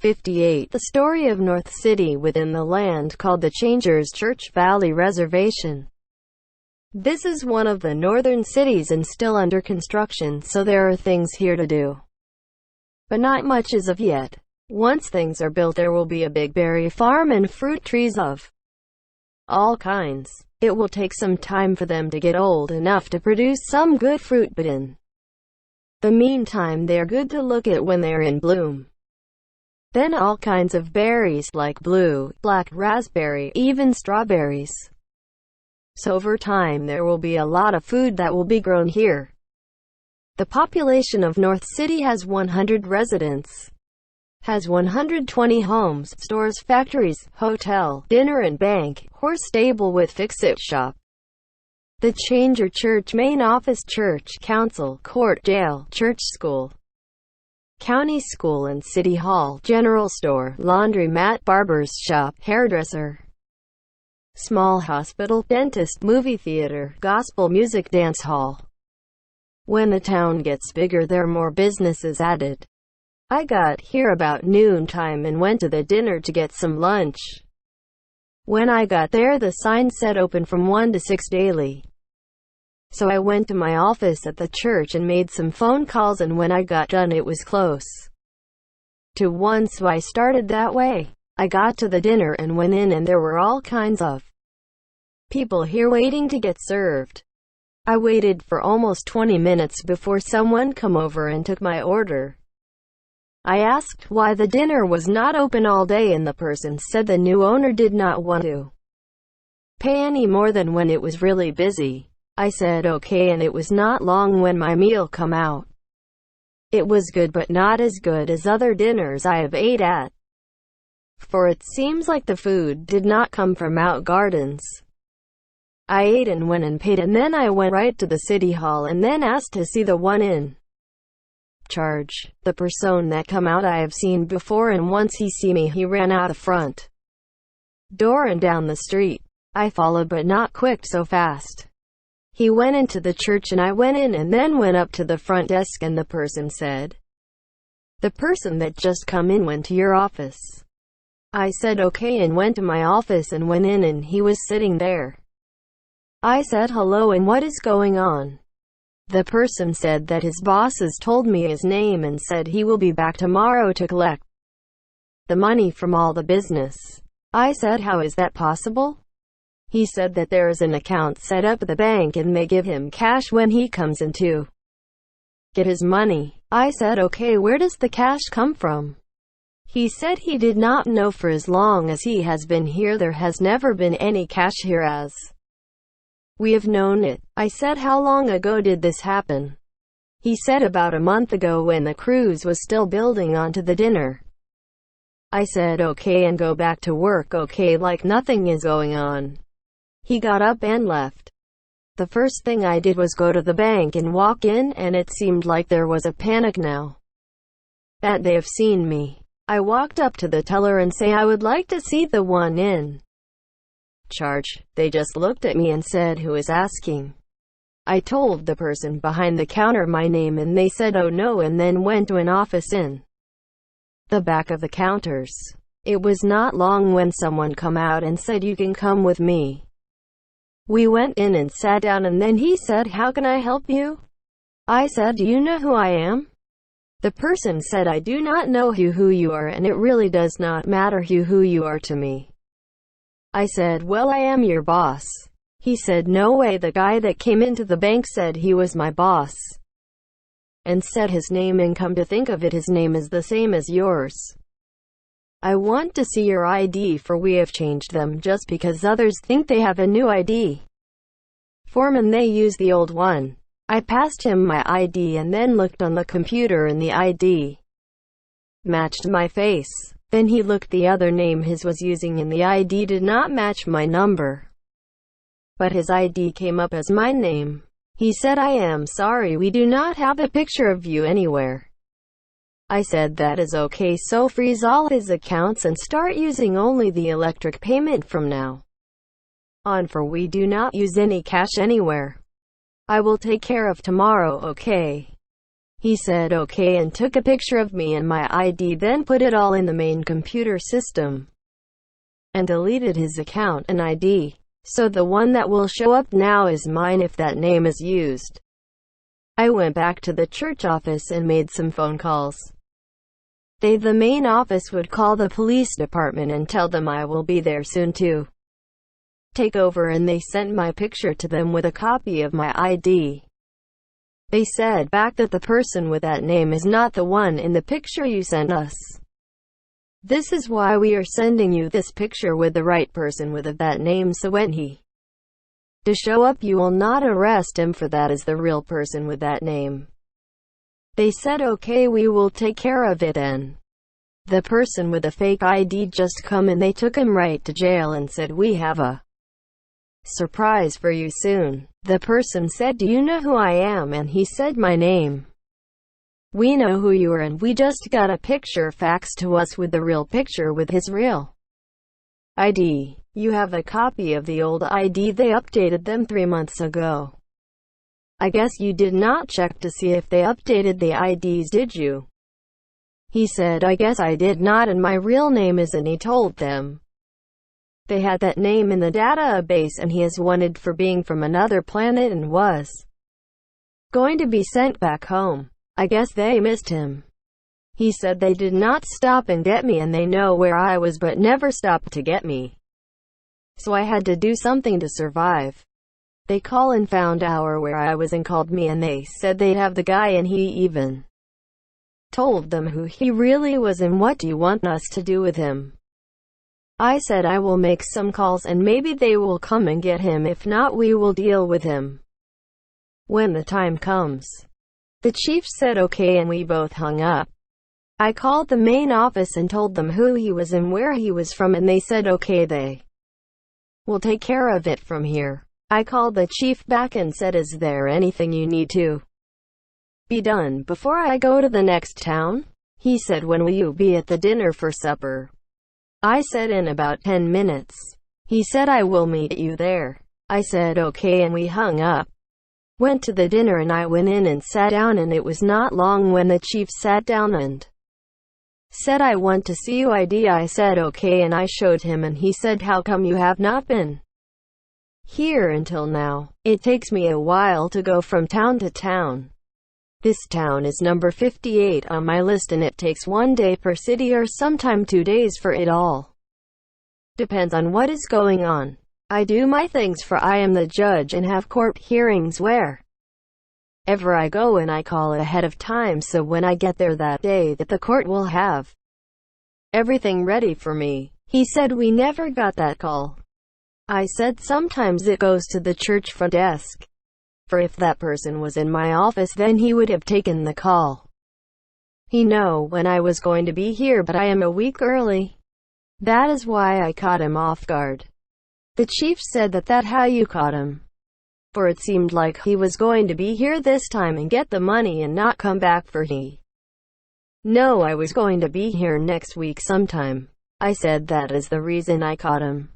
58. The story of North City within the land called the Changers Church Valley Reservation. This is one of the northern cities and still under construction, so there are things here to do. But not much as of yet. Once things are built, there will be a big berry farm and fruit trees of all kinds. It will take some time for them to get old enough to produce some good fruit, but in the meantime they're good to look at when they're in bloom. Then all kinds of berries like blue, black, raspberry, even strawberries. So over time there will be a lot of food that will be grown here. The population of North City has 100 residents. Has 120 homes, stores, factories, hotel, dinner and bank, horse stable with fix-it shop. The Changers Church main office, church, council, court, jail, church school, county school and city hall, general store, laundromat, barber's shop, hairdresser, small hospital, dentist, movie theater, gospel music, dance hall. When the town gets bigger, there are more businesses added. I got here about noontime and went to the dinner to get some lunch. When I got there, the sign said open from 1 to 6 daily. So I went to my office at the church and made some phone calls, and when I got done it was close to 1, so I started that way. I got to the dinner and went in, and there were all kinds of people here waiting to get served. I waited for almost 20 minutes before someone come over and took my order. I asked why the dinner was not open all day, and the person said the new owner did not want to pay any more than when it was really busy. I said okay, and it was not long when my meal come out. It was good, but not as good as other dinners I have ate at. For it seems like the food did not come from out gardens. I ate and went and paid, and then I went right to the city hall and then asked to see the one in charge. The person that come out I have seen before, and once he see me he ran out the front door and down the street. I followed, but not quick so fast. He went into the church and I went in and then went up to the front desk, and the person said, "The person that just come in went to your office." I said okay and went to my office and went in, and he was sitting there. I said hello, and what is going on? The person said that his bosses told me his name and said he will be back tomorrow to collect the money from all the business. I said how is that possible? He said that there is an account set up at the bank and they give him cash when he comes in to get his money. I said okay, where does the cash come from? He said he did not know. For as long as he has been here there has never been any cash here as we have known it. I said how long ago did this happen? He said about a month ago when the cruise was still building onto the dinner. I said okay and go back to work okay, like nothing is going on. He got up and left. The first thing I did was go to the bank and walk in, and it seemed like there was a panic now that they have seen me. I walked up to the teller and say I would like to see the one in charge. They just looked at me and said who is asking. I told the person behind the counter my name and they said oh no, and then went to an office in the back of the counters. It was not long when someone come out and said you can come with me. We went in and sat down, and then he said how can I help you? I said do you know who I am? The person said I do not know who you are, and it really does not matter who you are to me. I said well I am your boss. He said no way, the guy that came into the bank said he was my boss and said his name, and come to think of it his name is the same as yours. I want to see your ID, for we have changed them just because others think they have a new ID form and they use the old one. I passed him my ID and then looked on the computer, and the ID matched my face. Then he looked the other name his was using, and the ID did not match my number, but his ID came up as my name. He said I am sorry, we do not have a picture of you anywhere. I said that is okay, so freeze all his accounts and start using only the electric payment from now on, for we do not use any cash anywhere. I will take care of tomorrow, okay? He said okay and took a picture of me and my ID, then put it all in the main computer system and deleted his account and ID. So the one that will show up now is mine if that name is used. I went back to the church office and made some phone calls. The main office would call the police department and tell them I will be there soon to take over, and they sent my picture to them with a copy of my ID. They said back that the person with that name is not the one in the picture you sent us. This is why we are sending you this picture with the right person with that name, so when he to show up you will not arrest him for that is the real person with that name. They said okay, we will take care of it, and the person with a fake ID just come and they took him right to jail and said we have a surprise for you soon. The person said, do you know who I am? And he said my name. We know who you are and we just got a picture faxed to us with the real picture with his real ID. You have a copy of the old ID, they updated them 3 months ago. I guess you did not check to see if they updated the IDs, did you? He said I guess I did not, and my real name isn't. He told them they had that name in the database and he is wanted for being from another planet and was going to be sent back home. I guess they missed him. He said they did not stop and get me and they know where I was but never stopped to get me. So I had to do something to survive. They called and found out where I was and called me, and they said they'd have the guy, and he even told them who he really was and what do you want us to do with him. I said I will make some calls and maybe they will come and get him, if not we will deal with him when the time comes. The chief said okay and we both hung up. I called the main office and told them who he was and where he was from, and they said okay, they will take care of it from here. I called the chief back and said, is there anything you need to be done before I go to the next town? He said, when will you be at the dinner for supper? I said in about 10 minutes. He said I will meet you there. I said okay and we hung up. Went to the dinner and I went in and sat down, and it was not long when the chief sat down and said I want to see your ID. I said okay and I showed him, and he said how come you have not been here until now? It takes me a while to go from town to town. This town is number 58 on my list and it takes 1 day per city or sometime 2 days for it all. Depends on what is going on. I do my things, for I am the judge and have court hearings where ever I go, and I call ahead of time so when I get there that day that the court will have everything ready for me. He said we never got that call. I said sometimes it goes to the church front desk. For if that person was in my office then he would have taken the call. He know when I was going to be here, but I am a week early. That is why I caught him off guard. The chief said that how you caught him. For it seemed like he was going to be here this time and get the money and not come back, for he know I was going to be here next week sometime. I said that is the reason I caught him.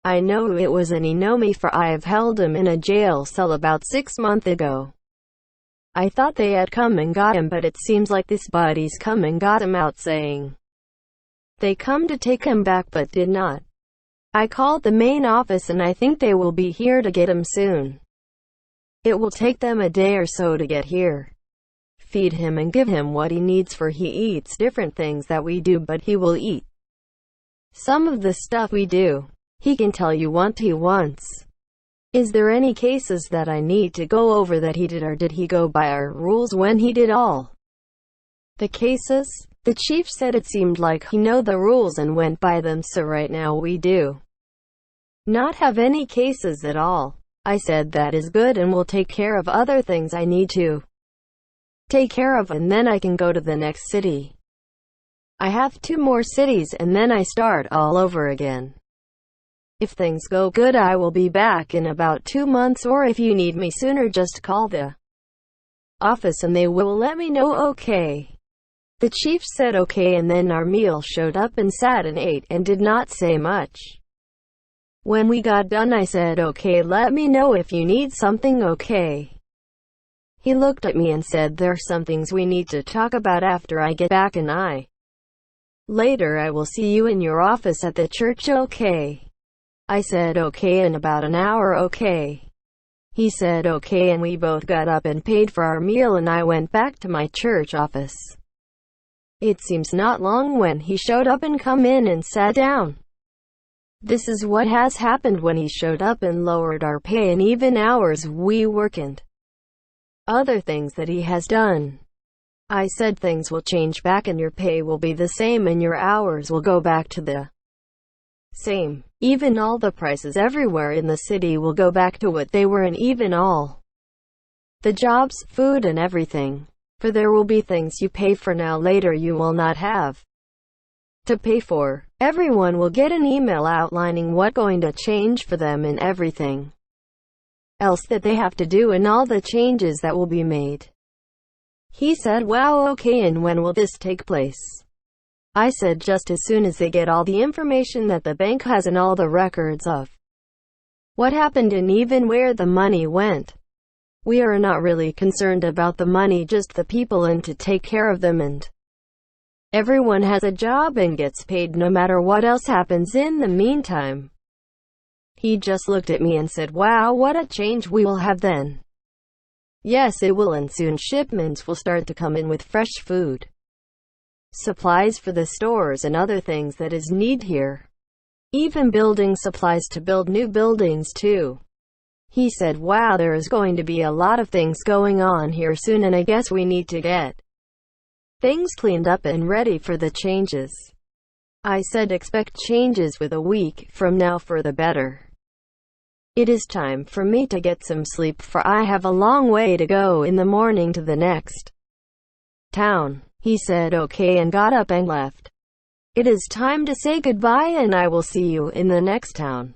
I know who it was and he know me, for I have held him in a jail cell about 6 months ago. I thought they had come and got him, but it seems like this body's come and got him out, saying they come to take him back but did not. I called the main office and I think they will be here to get him soon. It will take them a day or so to get here. Feed him and give him what he needs, for he eats different things that we do, but he will eat some of the stuff we do. He can tell you what he wants. Is there any cases that I need to go over that he did, or did he go by our rules when he did all the cases? The chief said it seemed like he know the rules and went by them, so right now we do not have any cases at all. I said that is good and will take care of other things I need to take care of, and then I can go to the next city. I have 2 more cities and then I start all over again. If things go good I will be back in about 2 months, or if you need me sooner just call the office and they will let me know. Okay. The chief said okay, and then our meal showed up and sat and ate and did not say much. When we got done I said okay, let me know if you need something. Okay. He looked at me and said, "There are some things we need to talk about after I get back and later I will see you in your office at the church, okay?" I said, "Okay, in about an hour, okay?" He said, "Okay," and we both got up and paid for our meal, and I went back to my church office. It seems not long when he showed up and come in and sat down. This is what has happened when he showed up and lowered our pay and even hours we work and other things that he has done. I said, "Things will change back and your pay will be the same and your hours will go back to the same. Even all the prices everywhere in the city will go back to what they were, and even all the jobs, food and everything. For there will be things you pay for now later you will not have to pay for. Everyone will get an email outlining what's going to change for them and everything else that they have to do and all the changes that will be made." He said, "Wow, okay, and when will this take place?" I said, "Just as soon as they get all the information that the bank has and all the records of what happened and even where the money went. We are not really concerned about the money, just the people and to take care of them, and everyone has a job and gets paid no matter what else happens in the meantime." He just looked at me and said, "Wow, what a change we will have then." Yes, it will, and soon shipments will start to come in with fresh food, supplies for the stores and other things that is need here. Even building supplies to build new buildings too. He said, "Wow, there is going to be a lot of things going on here soon, and I guess we need to get things cleaned up and ready for the changes." I said, "Expect changes with a week from now for the better. It is time for me to get some sleep, for I have a long way to go in the morning to the next town." He said, "Okay," and got up and left. "It is time to say goodbye, and I will see you in the next town."